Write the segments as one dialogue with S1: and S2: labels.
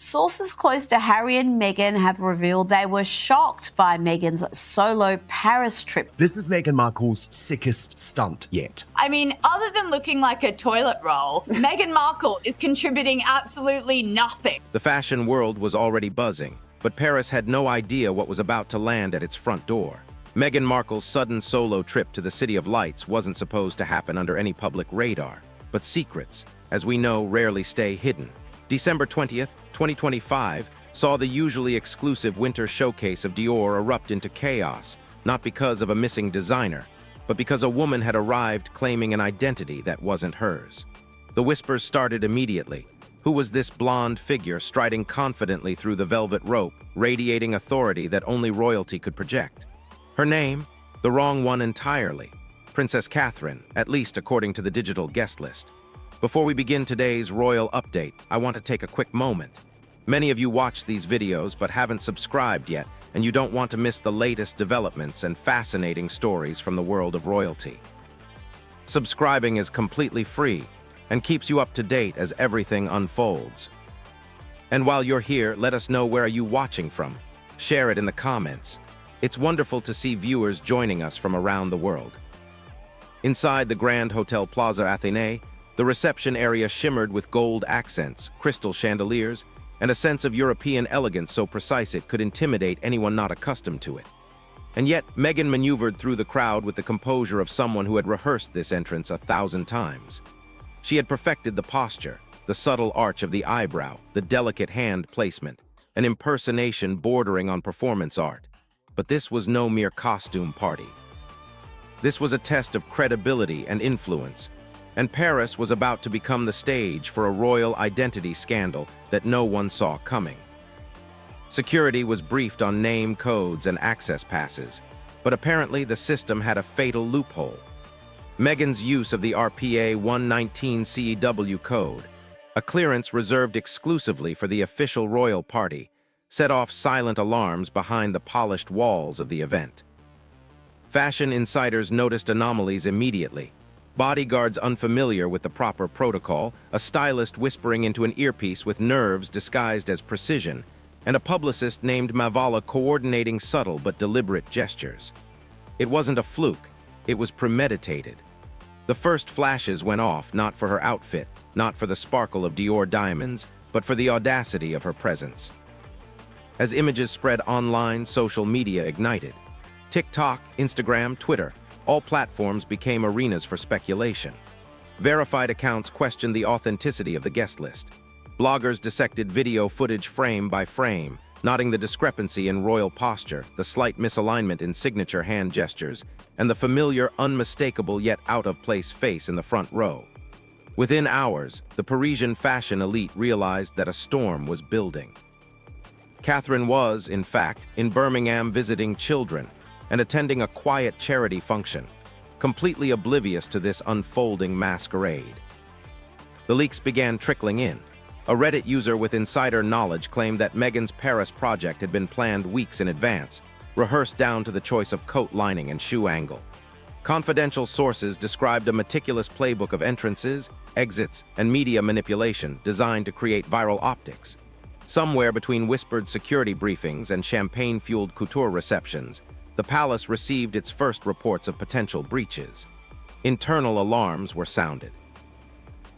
S1: Sources close to Harry and Meghan have revealed they were shocked by Meghan's solo Paris trip.
S2: This is Meghan Markle's sickest stunt yet.
S3: I mean, other than looking like a toilet roll, Meghan Markle is contributing absolutely nothing.
S4: The fashion world was already buzzing, but Paris had no idea what was about to land at its front door. Meghan Markle's sudden solo trip to the City of Lights wasn't supposed to happen under any public radar, but secrets, as we know, rarely stay hidden. December 20th, 2025 saw the usually exclusive winter showcase of Dior erupt into chaos, not because of a missing designer, but because a woman had arrived claiming an identity that wasn't hers. The whispers started immediately. Who was this blonde figure striding confidently through the velvet rope, radiating authority that only royalty could project? Her name? The wrong one entirely. Princess Catherine, at least according to the digital guest list. Before we begin today's royal update, I want to take a quick moment. Many of you watch these videos but haven't subscribed yet, and you don't want to miss the latest developments and fascinating stories from the world of royalty. Subscribing is completely free and keeps you up to date as everything unfolds. And while you're here, let us know where are you watching from. Share it in the comments. It's wonderful to see viewers joining us from around the world. Inside the Grand Hotel Plaza Athénée, the reception area shimmered with gold accents, crystal chandeliers, and a sense of European elegance so precise it could intimidate anyone not accustomed to it. And yet, Meghan maneuvered through the crowd with the composure of someone who had rehearsed this entrance 1,000 times. She had perfected the posture, the subtle arch of the eyebrow, the delicate hand placement, an impersonation bordering on performance art. But this was no mere costume party. This was a test of credibility and influence, and Paris was about to become the stage for a royal identity scandal that no one saw coming. Security was briefed on name codes and access passes, but apparently the system had a fatal loophole. Meghan's use of the RPA 119 CEW code, a clearance reserved exclusively for the official royal party, set off silent alarms behind the polished walls of the event. Fashion insiders noticed anomalies immediately. Bodyguards unfamiliar with the proper protocol, a stylist whispering into an earpiece with nerves disguised as precision, and a publicist named Mavala coordinating subtle but deliberate gestures. It wasn't a fluke, it was premeditated. The first flashes went off not for her outfit, not for the sparkle of Dior diamonds, but for the audacity of her presence. As images spread online, social media ignited. TikTok, Instagram, Twitter, all platforms became arenas for speculation. Verified accounts questioned the authenticity of the guest list. Bloggers dissected video footage frame by frame, noting the discrepancy in royal posture, the slight misalignment in signature hand gestures, and the familiar, unmistakable yet out-of-place face in the front row. Within hours, the Parisian fashion elite realized that a storm was building. Catherine was, in fact, in Birmingham visiting children and attending a quiet charity function, completely oblivious to this unfolding masquerade. The leaks began trickling in. A Reddit user with insider knowledge claimed that Meghan's Paris project had been planned weeks in advance, rehearsed down to the choice of coat lining and shoe angle. Confidential sources described a meticulous playbook of entrances, exits, and media manipulation designed to create viral optics. Somewhere between whispered security briefings and champagne-fueled couture receptions, the palace received its first reports of potential breaches. Internal alarms were sounded.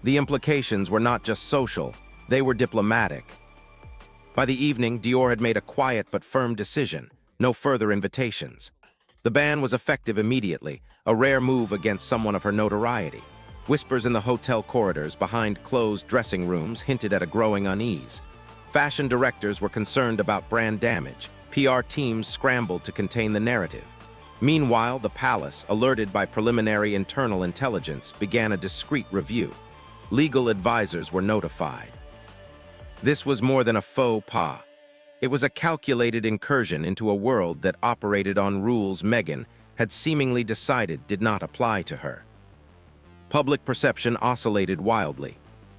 S4: The implications were not just social, they were diplomatic. By the evening, Dior had made a quiet but firm decision: no further invitations. The ban was effective immediately, a rare move against someone of her notoriety. Whispers in the hotel corridors behind closed dressing rooms hinted at a growing unease. Fashion directors were concerned about brand damage. PR teams scrambled to contain the narrative. Meanwhile, the palace, alerted by preliminary internal intelligence, began a discreet review. Legal advisors were notified. This was more than a faux pas. It was a calculated incursion into a world that operated on rules Meghan had seemingly decided did not apply to her. Public perception oscillated wildly.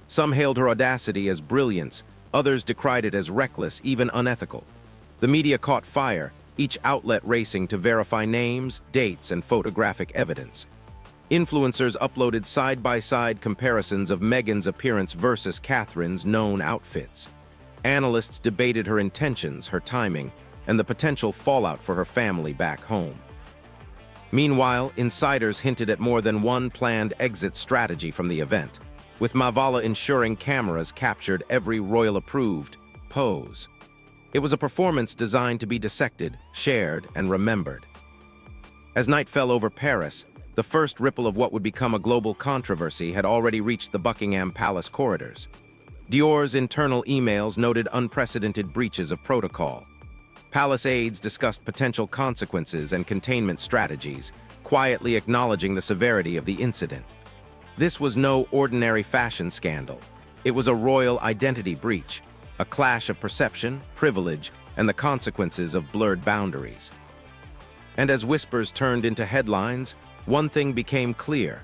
S4: Some hailed her audacity as brilliance, others decried it as reckless, even unethical. The media caught fire, each outlet racing to verify names, dates, and photographic evidence. Influencers uploaded side-by-side comparisons of Meghan's appearance versus Catherine's known outfits. Analysts debated her intentions, her timing, and the potential fallout for her family back home. Meanwhile, insiders hinted at more than one planned exit strategy from the event, with Mavala ensuring cameras captured every royal-approved pose. It was a performance designed to be dissected, shared, and remembered. As night fell over Paris, the first ripple of what would become a global controversy had already reached the Buckingham Palace corridors. Dior's internal emails noted unprecedented breaches of protocol. Palace aides discussed potential consequences and containment strategies, quietly acknowledging the severity of the incident. This was no ordinary fashion scandal. It was a royal identity breach, a clash of perception, privilege, and the consequences of blurred boundaries. And as whispers turned into headlines, one thing became clear.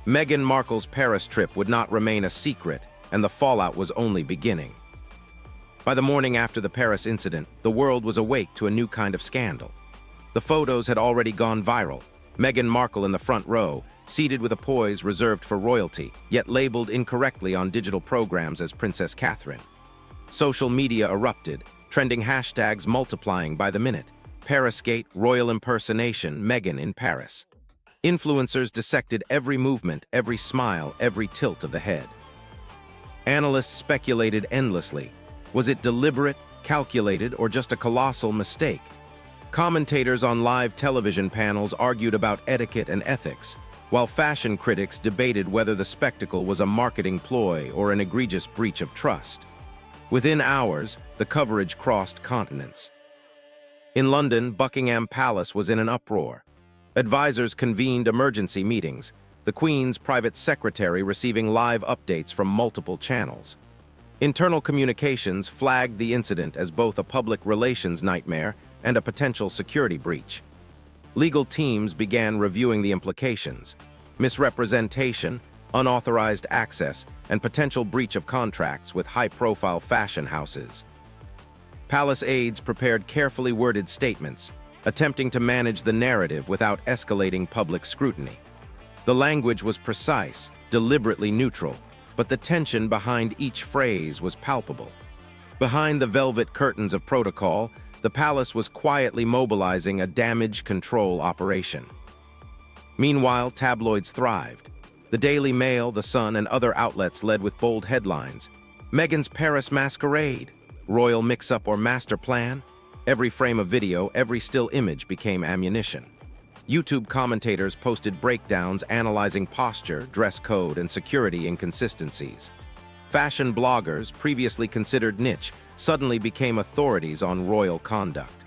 S4: Meghan Markle's Paris trip would not remain a secret, and the fallout was only beginning. By the morning after the Paris incident, the world was awake to a new kind of scandal. The photos had already gone viral. Meghan Markle in the front row, seated with a poise reserved for royalty, yet labeled incorrectly on digital programs as Princess Catherine. Social media erupted, trending hashtags multiplying by the minute. Parisgate, royal impersonation, Meghan in Paris. Influencers dissected every movement, every smile, every tilt of the head. Analysts speculated endlessly. Was it deliberate, calculated, or just a colossal mistake? Commentators on live television panels argued about etiquette and ethics, while fashion critics debated whether the spectacle was a marketing ploy or an egregious breach of trust. Within hours, the coverage crossed continents. In London, Buckingham Palace was in an uproar. Advisors convened emergency meetings, the Queen's private secretary receiving live updates from multiple channels. Internal communications flagged the incident as both a public relations nightmare and a potential security breach. Legal teams began reviewing the implications: misrepresentation, unauthorized access, and potential breach of contracts with high-profile fashion houses. Palace aides prepared carefully worded statements, attempting to manage the narrative without escalating public scrutiny. The language was precise, deliberately neutral, but the tension behind each phrase was palpable. Behind the velvet curtains of protocol, the palace was quietly mobilizing a damage control operation. Meanwhile, tabloids thrived. The Daily Mail, The Sun, and other outlets led with bold headlines. Meghan's Paris masquerade, royal mix-up or master plan. Every frame of video, every still image became ammunition. YouTube commentators posted breakdowns analyzing posture, dress code, and security inconsistencies. Fashion bloggers, previously considered niche, suddenly became authorities on royal conduct.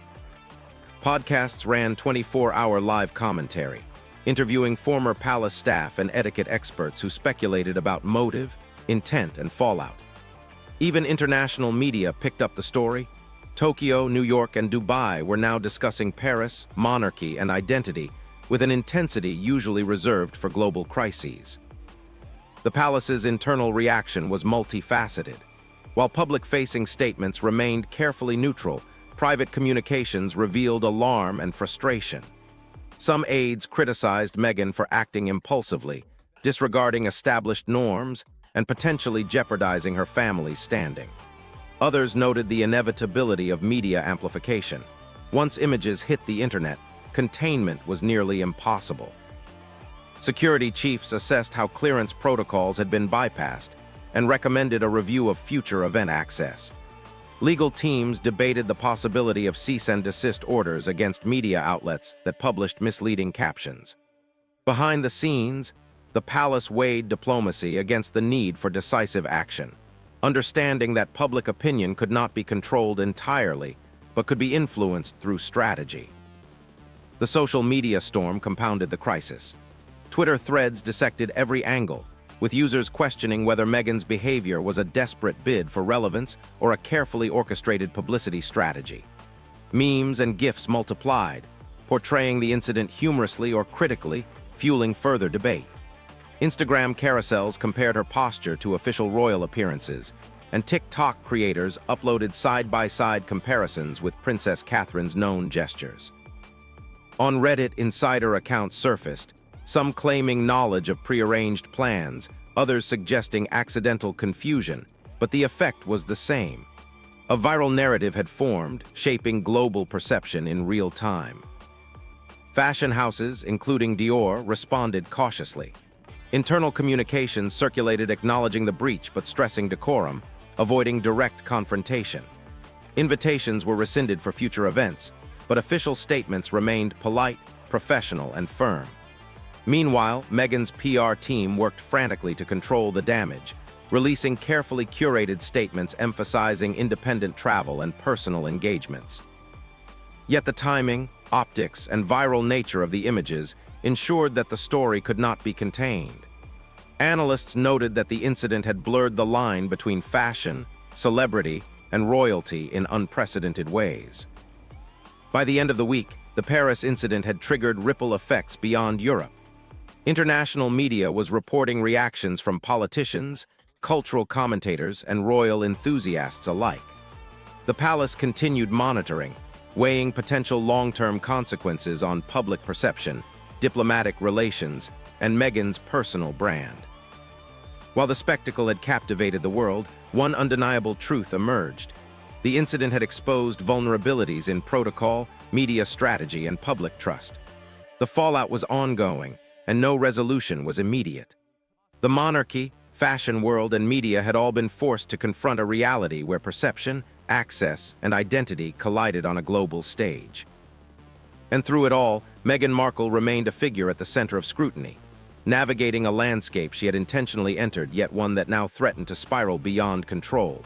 S4: Podcasts ran 24-hour live commentary, interviewing former palace staff and etiquette experts who speculated about motive, intent, and fallout. Even international media picked up the story. Tokyo, New York, and Dubai were now discussing Paris, monarchy, and identity with an intensity usually reserved for global crises. The palace's internal reaction was multifaceted. While public-facing statements remained carefully neutral, private communications revealed alarm and frustration. Some aides criticized Meghan for acting impulsively, disregarding established norms, and potentially jeopardizing her family's standing. Others noted the inevitability of media amplification. Once images hit the internet, containment was nearly impossible. Security chiefs assessed how clearance protocols had been bypassed and recommended a review of future event access. Legal teams debated the possibility of cease and desist orders against media outlets that published misleading captions. Behind the scenes, the palace weighed diplomacy against the need for decisive action, understanding that public opinion could not be controlled entirely, but could be influenced through strategy. The social media storm compounded the crisis. Twitter threads dissected every angle, with users questioning whether Meghan's behavior was a desperate bid for relevance or a carefully orchestrated publicity strategy. Memes and GIFs multiplied, portraying the incident humorously or critically, fueling further debate. Instagram carousels compared her posture to official royal appearances, and TikTok creators uploaded side-by-side comparisons with Princess Catherine's known gestures. On Reddit, insider accounts surfaced, some claiming knowledge of prearranged plans, others suggesting accidental confusion, but the effect was the same. A viral narrative had formed, shaping global perception in real time. Fashion houses, including Dior, responded cautiously. Internal communications circulated acknowledging the breach but stressing decorum, avoiding direct confrontation. Invitations were rescinded for future events, but official statements remained polite, professional, and firm. Meanwhile, Meghan's PR team worked frantically to control the damage, releasing carefully curated statements emphasizing independent travel and personal engagements. Yet the timing, optics, and viral nature of the images ensured that the story could not be contained. Analysts noted that the incident had blurred the line between fashion, celebrity, and royalty in unprecedented ways. By the end of the week, the Paris incident had triggered ripple effects beyond Europe. International media was reporting reactions from politicians, cultural commentators, and royal enthusiasts alike. The palace continued monitoring, weighing potential long-term consequences on public perception, diplomatic relations, and Meghan's personal brand. While the spectacle had captivated the world, one undeniable truth emerged. The incident had exposed vulnerabilities in protocol, media strategy, and public trust. The fallout was ongoing, and no resolution was immediate. The monarchy, fashion world, and media had all been forced to confront a reality where perception, access, and identity collided on a global stage. And through it all, Meghan Markle remained a figure at the center of scrutiny, navigating a landscape she had intentionally entered, yet one that now threatened to spiral beyond control.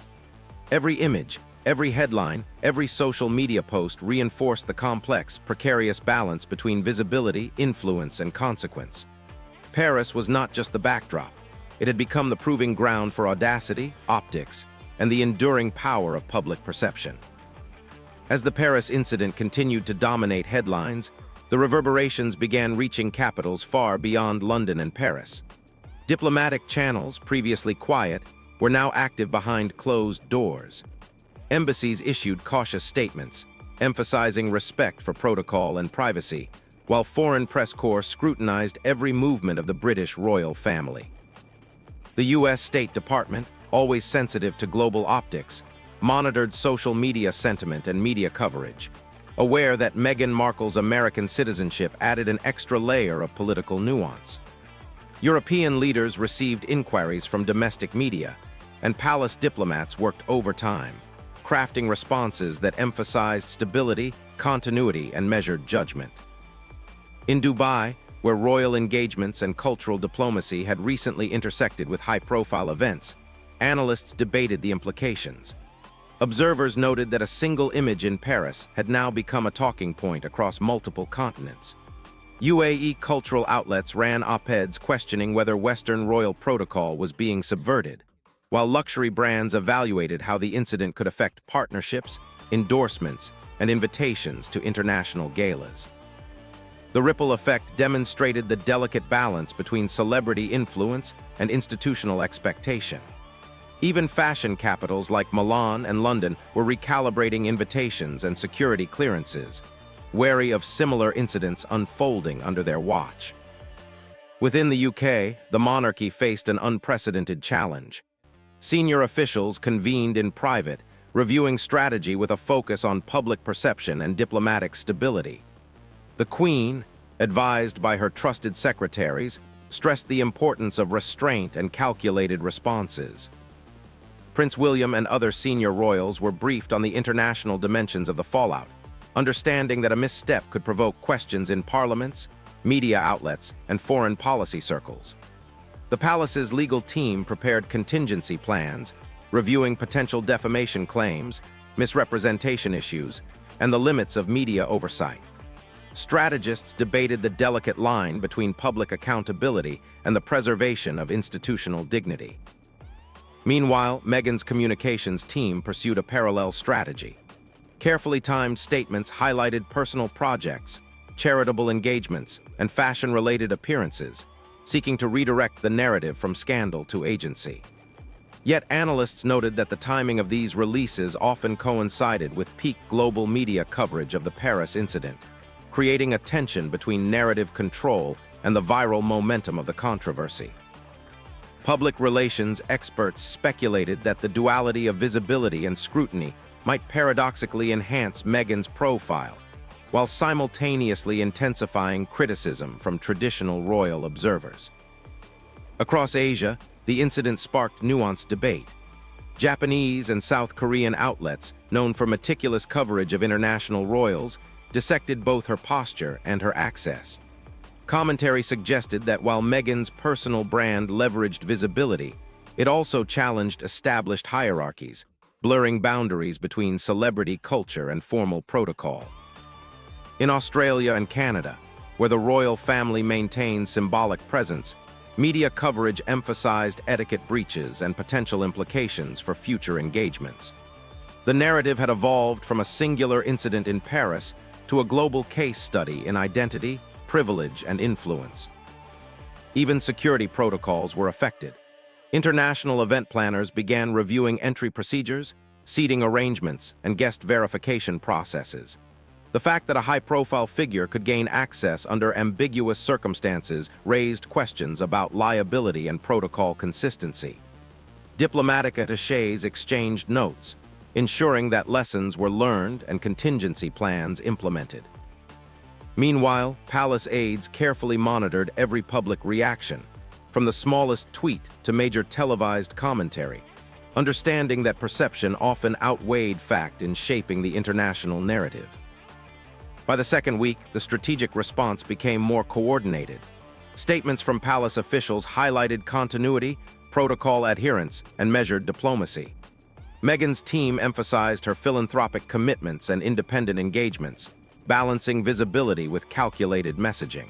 S4: Every image, every headline, every social media post reinforced the complex, precarious balance between visibility, influence, and consequence. Paris was not just the backdrop. It had become the proving ground for audacity, optics, and the enduring power of public perception. As the Paris incident continued to dominate headlines, the reverberations began reaching capitals far beyond London and Paris. Diplomatic channels, previously quiet, were now active behind closed doors. Embassies issued cautious statements, emphasizing respect for protocol and privacy, while foreign press corps scrutinized every movement of the British royal family. The U.S. State Department, always sensitive to global optics, monitored social media sentiment and media coverage, aware that Meghan Markle's American citizenship added an extra layer of political nuance. European leaders received inquiries from domestic media, and palace diplomats worked overtime, crafting responses that emphasized stability, continuity, and measured judgment. In Dubai, where royal engagements and cultural diplomacy had recently intersected with high-profile events, analysts debated the implications. Observers noted that a single image in Paris had now become a talking point across multiple continents. UAE cultural outlets ran op-eds questioning whether Western royal protocol was being subverted, while luxury brands evaluated how the incident could affect partnerships, endorsements, and invitations to international galas. The ripple effect demonstrated the delicate balance between celebrity influence and institutional expectation. Even fashion capitals like Milan and London were recalibrating invitations and security clearances, wary of similar incidents unfolding under their watch. Within the UK, the monarchy faced an unprecedented challenge. Senior officials convened in private, reviewing strategy with a focus on public perception and diplomatic stability. The Queen, advised by her trusted secretaries, stressed the importance of restraint and calculated responses. Prince William and other senior royals were briefed on the international dimensions of the fallout, understanding that a misstep could provoke questions in parliaments, media outlets, and foreign policy circles. The palace's legal team prepared contingency plans, reviewing potential defamation claims, misrepresentation issues, and the limits of media oversight. Strategists debated the delicate line between public accountability and the preservation of institutional dignity. Meanwhile, Meghan's communications team pursued a parallel strategy. Carefully timed statements highlighted personal projects, charitable engagements, and fashion-related appearances, seeking to redirect the narrative from scandal to agency. Yet analysts noted that the timing of these releases often coincided with peak global media coverage of the Paris incident, creating a tension between narrative control and the viral momentum of the controversy. Public relations experts speculated that the duality of visibility and scrutiny might paradoxically enhance Meghan's profile, while simultaneously intensifying criticism from traditional royal observers. Across Asia, the incident sparked nuanced debate. Japanese and South Korean outlets, known for meticulous coverage of international royals, dissected both her posture and her access. Commentary suggested that while Meghan's personal brand leveraged visibility, it also challenged established hierarchies, blurring boundaries between celebrity culture and formal protocol. In Australia and Canada, where the royal family maintains symbolic presence, media coverage emphasized etiquette breaches and potential implications for future engagements. The narrative had evolved from a singular incident in Paris to a global case study in identity, privilege, and influence. Even security protocols were affected. International event planners began reviewing entry procedures, seating arrangements, and guest verification processes. The fact that a high-profile figure could gain access under ambiguous circumstances raised questions about liability and protocol consistency. Diplomatic attachés exchanged notes, ensuring that lessons were learned and contingency plans implemented. Meanwhile, palace aides carefully monitored every public reaction, from the smallest tweet to major televised commentary, understanding that perception often outweighed fact in shaping the international narrative. By the second week, the strategic response became more coordinated. Statements from palace officials highlighted continuity, protocol adherence, and measured diplomacy. Meghan's team emphasized her philanthropic commitments and independent engagements, balancing visibility with calculated messaging.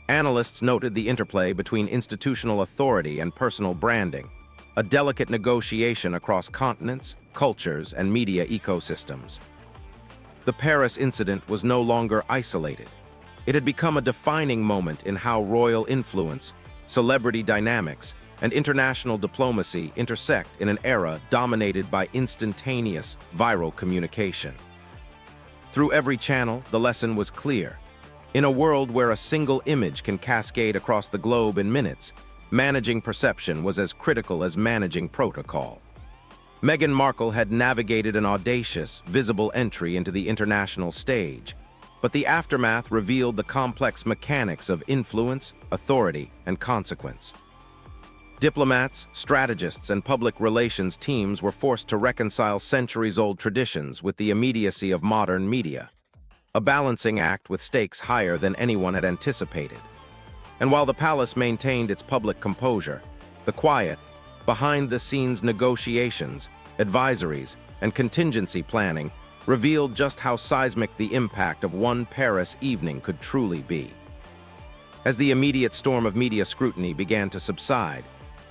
S4: Analysts noted the interplay between institutional authority and personal branding, a delicate negotiation across continents, cultures, and media ecosystems. The Paris incident was no longer isolated. It had become a defining moment in how royal influence, celebrity dynamics, and international diplomacy intersect in an era dominated by instantaneous, viral communication. Through every channel, the lesson was clear. In a world where a single image can cascade across the globe in minutes, managing perception was as critical as managing protocol. Meghan Markle had navigated an audacious, visible entry into the international stage, but the aftermath revealed the complex mechanics of influence, authority, and consequence. Diplomats, strategists, and public relations teams were forced to reconcile centuries-old traditions with the immediacy of modern media, a balancing act with stakes higher than anyone had anticipated. And while the palace maintained its public composure, the quiet, behind-the-scenes negotiations, advisories, and contingency planning revealed just how seismic the impact of one Paris evening could truly be. As the immediate storm of media scrutiny began to subside,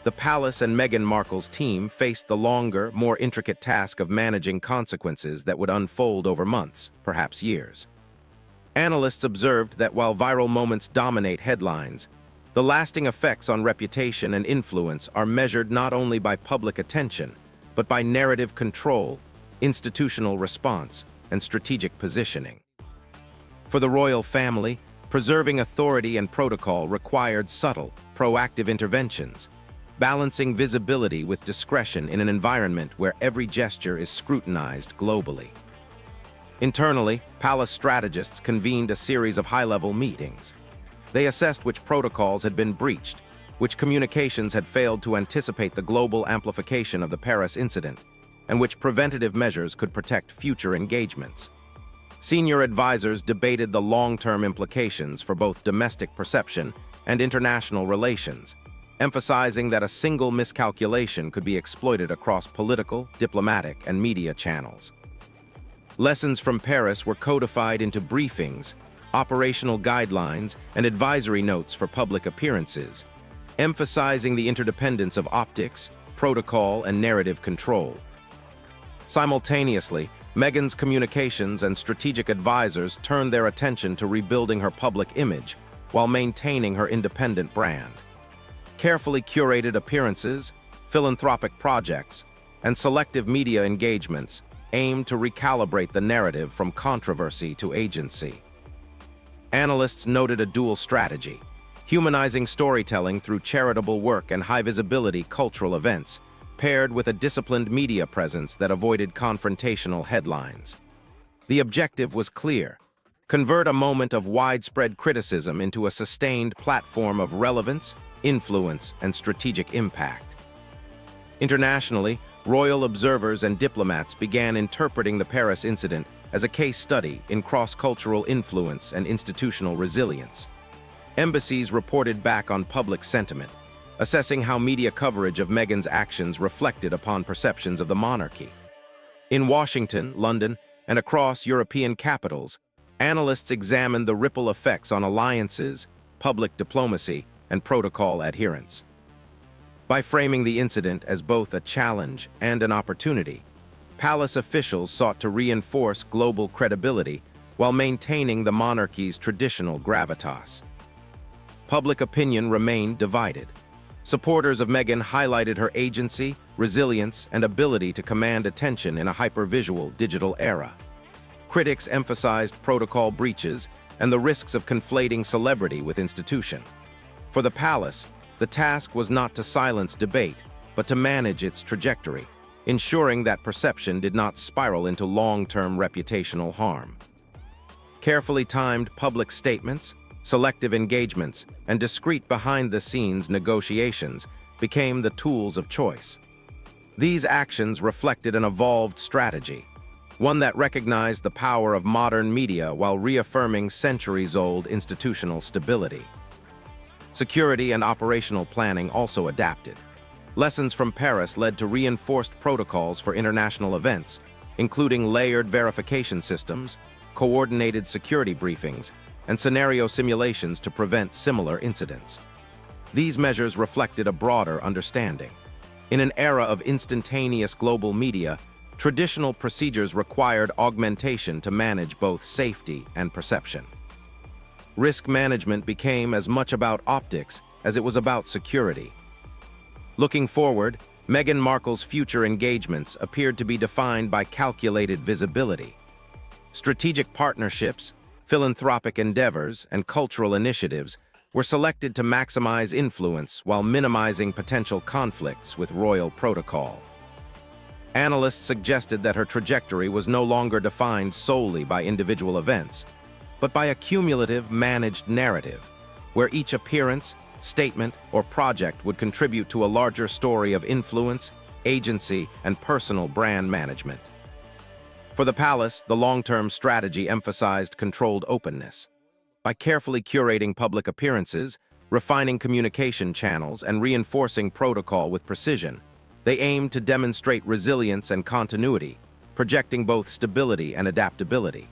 S4: the palace and Meghan Markle's team faced the longer, more intricate task of managing consequences that would unfold over months, perhaps years. Analysts observed that while viral moments dominate headlines, the lasting effects on reputation and influence are measured not only by public attention, but by narrative control, institutional response, and strategic positioning. For the royal family, preserving authority and protocol required subtle, proactive interventions, balancing visibility with discretion in an environment where every gesture is scrutinized globally. Internally, palace strategists convened a series of high-level meetings. They assessed which protocols had been breached, which communications had failed to anticipate the global amplification of the Paris incident, and which preventative measures could protect future engagements. Senior advisors debated the long-term implications for both domestic perception and international relations, emphasizing that a single miscalculation could be exploited across political, diplomatic, and media channels. Lessons from Paris were codified into briefings, operational guidelines, and advisory notes for public appearances, emphasizing the interdependence of optics, protocol, and narrative control. Simultaneously, Meghan's communications and strategic advisors turned their attention to rebuilding her public image while maintaining her independent brand. Carefully curated appearances, philanthropic projects, and selective media engagements aimed to recalibrate the narrative from controversy to agency. Analysts noted a dual strategy: humanizing storytelling through charitable work and high-visibility cultural events, paired with a disciplined media presence that avoided confrontational headlines. The objective was clear: convert a moment of widespread criticism into a sustained platform of relevance, influence, and strategic impact. Internationally, royal observers and diplomats began interpreting the Paris incident as a case study in cross-cultural influence and institutional resilience. Embassies reported back on public sentiment, assessing how media coverage of Meghan's actions reflected upon perceptions of the monarchy. In Washington, London, and across European capitals, analysts examined the ripple effects on alliances, public diplomacy, and protocol adherence. By framing the incident as both a challenge and an opportunity, palace officials sought to reinforce global credibility while maintaining the monarchy's traditional gravitas. Public opinion remained divided. Supporters of Meghan highlighted her agency, resilience, and ability to command attention in a hypervisual digital era. Critics emphasized protocol breaches and the risks of conflating celebrity with institution. For the palace, the task was not to silence debate, but to manage its trajectory, ensuring that perception did not spiral into long-term reputational harm. Carefully timed public statements, selective engagements, and discreet behind-the-scenes negotiations became the tools of choice. These actions reflected an evolved strategy, one that recognized the power of modern media while reaffirming centuries-old institutional stability. Security and operational planning also adapted. Lessons from Paris led to reinforced protocols for international events, including layered verification systems, coordinated security briefings, and scenario simulations to prevent similar incidents. These measures reflected a broader understanding. In an era of instantaneous global media, traditional procedures required augmentation to manage both safety and perception. Risk management became as much about optics as it was about security. Looking forward, Meghan Markle's future engagements appeared to be defined by calculated visibility. Strategic partnerships, philanthropic endeavors, and cultural initiatives were selected to maximize influence while minimizing potential conflicts with royal protocol. Analysts suggested that her trajectory was no longer defined solely by individual events, but by a cumulative, managed narrative, where each appearance, statement, or project would contribute to a larger story of influence, agency, and personal brand management. For the palace, the long-term strategy emphasized controlled openness. By carefully curating public appearances, refining communication channels, and reinforcing protocol with precision, they aimed to demonstrate resilience and continuity, projecting both stability and adaptability.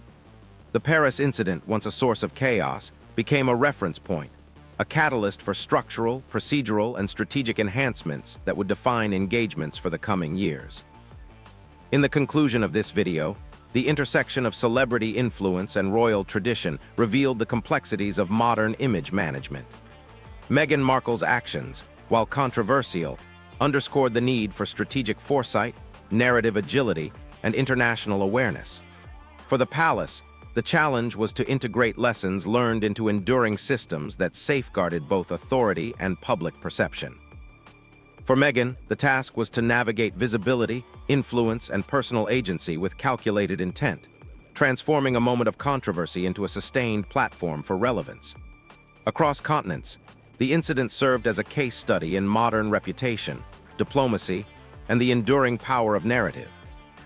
S4: The Paris incident, once a source of chaos, became a reference point, a catalyst for structural, procedural, and strategic enhancements that would define engagements for the coming years. In the conclusion of this video, the intersection of celebrity influence and royal tradition revealed the complexities of modern image management. Meghan Markle's actions, while controversial, underscored the need for strategic foresight, narrative agility, and international awareness. For the palace, the challenge was to integrate lessons learned into enduring systems that safeguarded both authority and public perception. For Meghan, the task was to navigate visibility, influence, and personal agency with calculated intent, transforming a moment of controversy into a sustained platform for relevance. Across continents, the incident served as a case study in modern reputation, diplomacy, and the enduring power of narrative,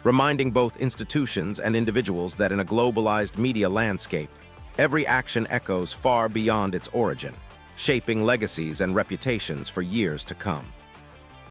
S4: reminding both institutions and individuals that in a globalized media landscape, every action echoes far beyond its origin, shaping legacies and reputations for years to come.